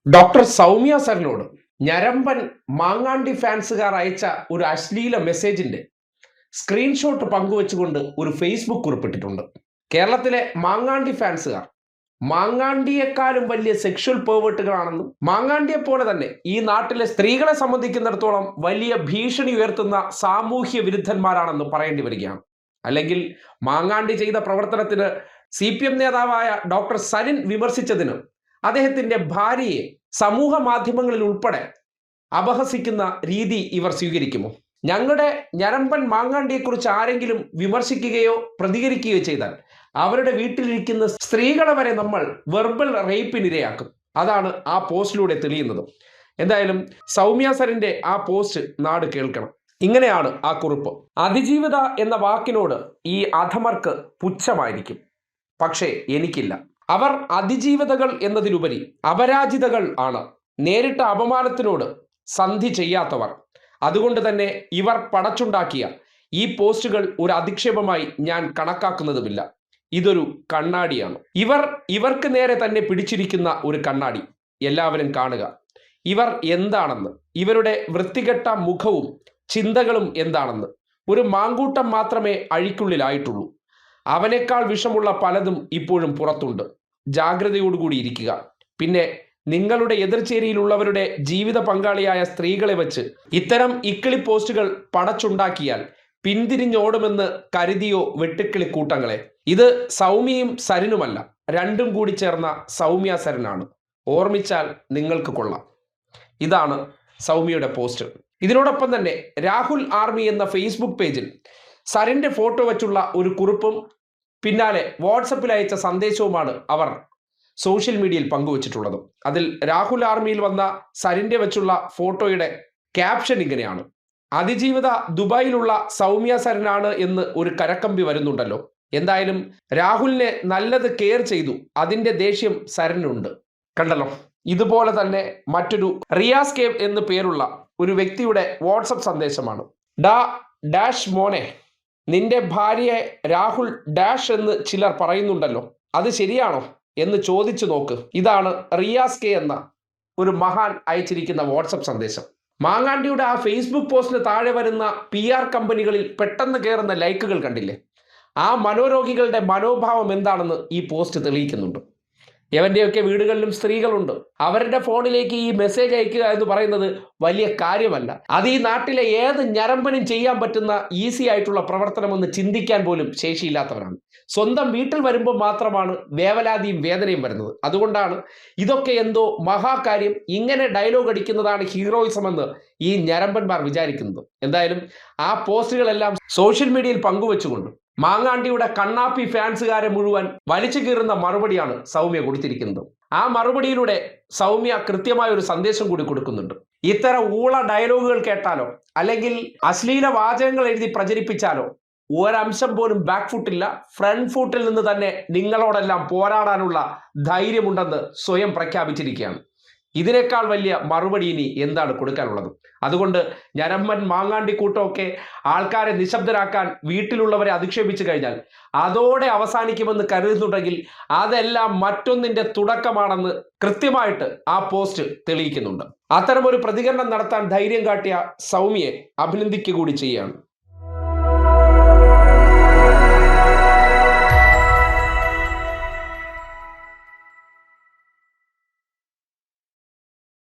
Doctor Soumya സറിനോട് ഞരമ്പൻ മാങ്ങാണ്ടി ഫാൻസുകാർ അയച്ച ഒരു അശ്ലീല മെസ്സേജിന്റെ സ്ക്രീൻഷോട്ട് പങ്കുവെച്ചുകൊണ്ട് ഒരു ഫേസ്ബുക്ക് കുറിപ്പിട്ടിട്ടുണ്ട്. കേരളത്തിലെ മാങ്ങാണ്ടി ഫാൻസുകാർ മാങ്ങാണ്ടിയെക്കാളും വലിയ സെക്ഷൽ പേവേർട്ടുകളാണെന്നും മാങ്ങാണ്ടിയെ പോലെ തന്നെ ഈ നാട്ടിലെ സ്ത്രീകളെ സംബന്ധിക്കുന്നിടത്തോളം വലിയ ഭീഷണി ഉയർത്തുന്ന സാമൂഹ്യ വിരുദ്ധന്മാരാണെന്ന് പറയേണ്ടി വരികയാണ്. അല്ലെങ്കിൽ മാങ്ങാണ്ടി ചെയ്ത പ്രവർത്തനത്തിന് CPM നേതാവായ ഡോക്ടർ സരിൻ വിമർശിച്ചതിന് അദ്ദേഹത്തിന്റെ ഭാര്യയെ സമൂഹ മാധ്യമങ്ങളിൽ ഉൾപ്പെടെ അപഹസിക്കുന്ന രീതി ഇവർ സ്വീകരിക്കുമോ? ഞങ്ങളുടെ ഞരമ്പൻ മാങ്ങാണ്ടിയെക്കുറിച്ച് ആരെങ്കിലും വിമർശിക്കുകയോ പ്രതികരിക്കുകയോ ചെയ്താൽ അവരുടെ വീട്ടിലിരിക്കുന്ന സ്ത്രീകളെ വരെ നമ്മൾ വെർബൽ റേപ്പിനിരയാക്കും. അതാണ് ആ പോസ്റ്റിലൂടെ തെളിയുന്നത്. എന്തായാലും സൗമ്യ സരിന്റെ ആ പോസ്റ്റ് നാട് കേൾക്കണം. ഇങ്ങനെയാണ് ആ കുറിപ്പ്. അതിജീവിത എന്ന വാക്കിനോട് ഈ അധമർക്ക് പുച്ഛമായിരിക്കും, പക്ഷേ എനിക്കില്ല. അവർ അതിജീവിതകൾ എന്നതിലുപരി അപരാജിതകൾ ആണ്. നേരിട്ട അപമാനത്തിനോട് സന്ധി ചെയ്യാത്തവർ. അതുകൊണ്ട് തന്നെ ഇവർ പടച്ചുണ്ടാക്കിയ ഈ പോസ്റ്റുകൾ ഒരു അധിക്ഷേപമായി ഞാൻ കണക്കാക്കുന്നതുമില്ല. ഇതൊരു കണ്ണാടിയാണ്. ഇവർക്ക് നേരെ തന്നെ പിടിച്ചിരിക്കുന്ന ഒരു കണ്ണാടി. എല്ലാവരും കാണുക ഇവർ എന്താണെന്ന്, ഇവരുടെ വൃത്തികെട്ട മുഖവും ചിന്തകളും എന്താണെന്ന്. ഒരു മാങ്കൂട്ടം മാത്രമേ അഴിക്കുള്ളിലായിട്ടുള്ളൂ. അവനേക്കാൾ വിഷമുള്ള പലതും ഇപ്പോഴും പുറത്തുണ്ട്. ജാഗ്രതയോടുകൂടി ഇരിക്കുക. പിന്നെ നിങ്ങളുടെ എതിർചേരിയിലുള്ളവരുടെ ജീവിത പങ്കാളിയായ സ്ത്രീകളെ വെച്ച് ഇത്തരം ഇക്കിളി പോസ്റ്റുകൾ പടച്ചുണ്ടാക്കിയാൽ പിന്തിരിഞ്ഞോടുമെന്ന് കരുതിയോ വെട്ടുക്കിളി കൂട്ടങ്ങളെ? ഇത് സൗമ്യയും സരിനുമല്ല, രണ്ടും കൂടി ചേർന്ന സൗമ്യ സരനാണ്. ഓർമ്മിച്ചാൽ നിങ്ങൾക്ക് കൊള്ളാം. ഇതാണ് സൗമ്യയുടെ പോസ്റ്റ്. ഇതിനോടൊപ്പം തന്നെ രാഹുൽ ആർമി എന്ന ഫേസ്ബുക്ക് പേജിൽ സരിന്റെ ഫോട്ടോ വെച്ചുള്ള ഒരു കുറിപ്പും പിന്നാലെ വാട്സപ്പിൽ അയച്ച സന്ദേശവുമാണ് അവർ സോഷ്യൽ മീഡിയയിൽ പങ്കുവച്ചിട്ടുള്ളത്. അതിൽ രാഹുൽ ആർമിയിൽ വന്ന സരിന്റെ വെച്ചുള്ള ഫോട്ടോയുടെ ക്യാപ്ഷൻ ഇങ്ങനെയാണ്: അതിജീവിത ദുബായിലുള്ള സൗമ്യ സരനാണ് എന്ന് ഒരു കരക്കമ്പി വരുന്നുണ്ടല്ലോ. എന്തായാലും രാഹുലിനെ നല്ലത് കെയർ ചെയ്തു, അതിന്റെ ദേഷ്യം സരനുണ്ട്. കണ്ടല്ലോ. ഇതുപോലെ തന്നെ മറ്റൊരു റിയാസ് കേവ് എന്ന് പേരുള്ള ഒരു വ്യക്തിയുടെ വാട്സപ്പ് സന്ദേശമാണ്. ഡാഷ് മോനെ, നിന്റെ ഭാര്യയെ രാഹുൽ ഡാഷ് എന്ന് ചിലർ പറയുന്നുണ്ടല്ലോ, അത് ശരിയാണോ എന്ന് ചോദിച്ചു നോക്ക്. ഇതാണ് റിയാസ് കെ എന്ന ഒരു മഹാൻ അയച്ചിരിക്കുന്ന വാട്സപ്പ് സന്ദേശം. മാങ്ങാണ്ടിയുടെ ആ ഫേസ്ബുക്ക് പോസ്റ്റിന് താഴെ വരുന്ന PR കമ്പനികളിൽ പെട്ടെന്ന് കയറുന്ന ലൈക്കുകൾ കണ്ടില്ലേ? ആ മനോരോഗികളുടെ മനോഭാവം എന്താണെന്ന് ഈ പോസ്റ്റ് തെളിയിക്കുന്നുണ്ട്. എവൻ്റെയൊക്കെ വീടുകളിലും സ്ത്രീകളുണ്ട്. അവരുടെ ഫോണിലേക്ക് ഈ മെസ്സേജ് അയക്കുക എന്ന് പറയുന്നത് വലിയ കാര്യമല്ല. അത് ഈ നാട്ടിലെ ഏത് ഞരമ്പനും ചെയ്യാൻ പറ്റുന്ന ഈസി ആയിട്ടുള്ള പ്രവർത്തനമെന്ന് ചിന്തിക്കാൻ പോലും ശേഷിയില്ലാത്തവരാണ്. സ്വന്തം വീട്ടിൽ വരുമ്പോൾ മാത്രമാണ് വേവലാതിയും വേദനയും വരുന്നത്. അതുകൊണ്ടാണ് ഇതൊക്കെ എന്തോ മഹാകാര്യം, ഇങ്ങനെ ഡയലോഗ് അടിക്കുന്നതാണ് ഹീറോയിസം എന്ന് ഈ ഞരമ്പന്മാർ വിചാരിക്കുന്നത്. എന്തായാലും ആ പോസ്റ്റുകളെല്ലാം സോഷ്യൽ മീഡിയയിൽ പങ്കുവെച്ചുകൊണ്ട് മാങ്ങാണ്ടിയുടെ കണ്ണാപ്പി ഫാൻസുകാരെ മുഴുവൻ വലിച്ചു കീറുന്ന മറുപടിയാണ് സൗമ്യ കൊടുത്തിരിക്കുന്നത്. ആ മറുപടിയിലൂടെ സൗമ്യ കൃത്യമായ ഒരു സന്ദേശം കൂടി കൊടുക്കുന്നുണ്ട്. ഇത്തരം ഊള ഡയലോഗുകൾ കേട്ടാലോ അല്ലെങ്കിൽ അശ്ലീല വാചകങ്ങൾ എഴുതി പ്രചരിപ്പിച്ചാലോ ഒരംശം പോലും ബാക്ക് ഫുട്ടില്ല. ഫ്രണ്ട് ഫുട്ടിൽ നിന്ന് തന്നെ നിങ്ങളോടെല്ലാം പോരാടാനുള്ള ധൈര്യമുണ്ടെന്ന് സ്വയം പ്രഖ്യാപിച്ചിരിക്കുകയാണ്. ഇതിനേക്കാൾ വലിയ മറുപടി ഇനി എന്താണ് കൊടുക്കാനുള്ളത്? അതുകൊണ്ട് ഞരമ്പൻ മാങ്ങാണ്ടി കൂട്ടമൊക്കെ ആൾക്കാരെ നിശബ്ദരാക്കാൻ വീട്ടിലുള്ളവരെ അധിക്ഷേപിച്ചു കഴിഞ്ഞാൽ അതോടെ അവസാനിക്കുമെന്ന് കരുതുന്നുണ്ടെങ്കിൽ അതെല്ലാം മറ്റൊന്നിന്റെ തുടക്കമാണെന്ന് കൃത്യമായിട്ട് ആ പോസ്റ്റ് തെളിയിക്കുന്നുണ്ട്. അത്തരമൊരു പ്രതികരണം നടത്താൻ ധൈര്യം കാട്ടിയ സൗമ്യയെ അഭിനന്ദിക്കുക കൂടി ചെയ്യുകയാണ്.